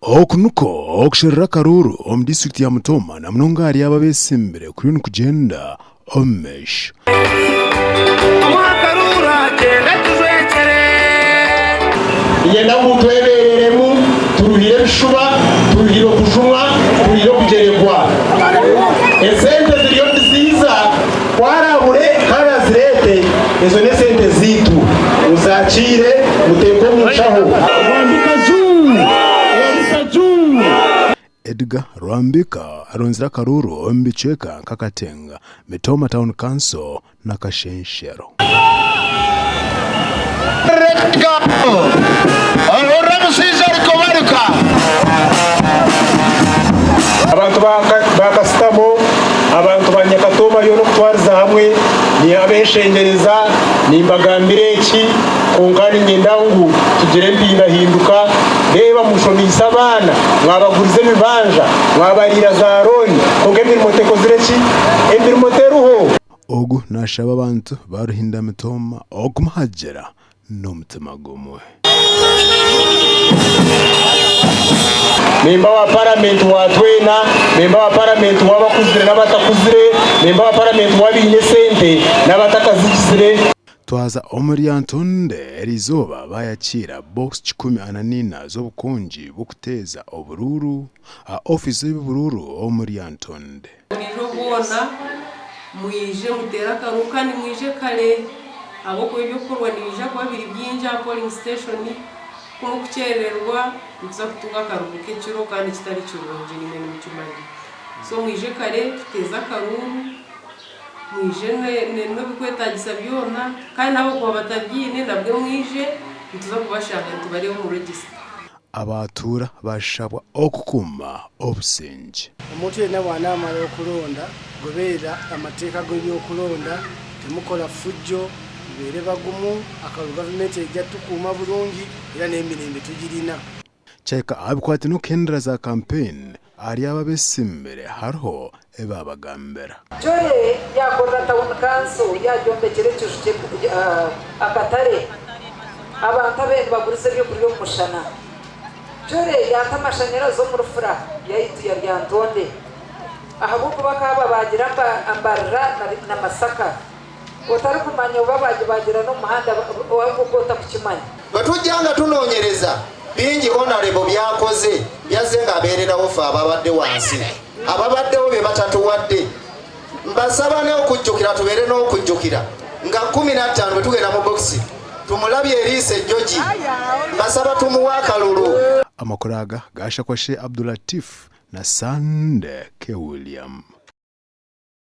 okunuko okushirira Karuru omu district ya Mutoma na munonga ari ababesimbire kuri no kugenda omesh Karura genda tuzwekere yenda mutwebereremu turuhire bishuba turuhire kujumwa turuhire kugeregwa esente ziriyo nziza kwarabure karazirete ezo ne sente zitu uzakire muteko mucaho Edgar Rwambika aronzira Karuru ombicheka Kakatenga Mutoma Town Council na Kashenshero abantu bakasitamo abantu banyakatoma yo no kutwariza hamwe ni abeshengereza ni mbagambireki kunkani ngendangu tugire mpindahinduka reba mushomisa abana mwabagurize bibanja mwabarira za roni konge emirimo tekozireki emirimo teruho ogu nashaba abantu baruhinda Mutoma okumahagera n'omutima gumwe memba wa parliament wa twena memba wa parliament wa bakuzire n'abatakuzire memba wa parliament wa bine sente n'abatakazikizire twaza omuryantonde erizoba bayakira box 14 z'obukunji bukuteza obururu a office y'obururu omuryantonde nijobona mwije mutera karuka ni mwije kale abo ko ibyo korwa nibija kwa biri byinja polling station kuno kucererwa nza kutunga karuke kiro kandi kitari kirunje ni mwe mucyumani so mwije kale tuteza karuru mwije no bikwetagisa byona kandi nabo kwa batabyine nabwe mwije tuza kubashaka tubare mu register abatura bashabwa okukuma obusenje omuntu yena bwanamala okulonda gobeera amateeka g'ebyokulonda temukola fujjo bere bagumu akalu government ejja tukuuma bulungi era n'emirembe tugirina cheka abikwate n'okendera za campaign ari ababesimbere hariho ebabagambera Chore yakorera town council yajombekere cyushye akatare abantu abenshi bagurise byo kuri mushana Chore yatamashanyarazo mu rufura yayitu ya ryantonde ahabuko bakaba bagira ambarra na masaka otari kumanya babaje bagira no muhanda wagukota kukimanya batujanga tunonyereza bingi honorable byakoze yazenga aberera ofa ababadde wansi ababaddewo be batatuwadde mbasaba ne okujjukira tubere n'okujjukira nga 15 bwe tugenda mu boxi tumulabye Elise Joji mbasaba tumuwa akalulu amakoraga gasha kwashe Abdulatif na Sande ke William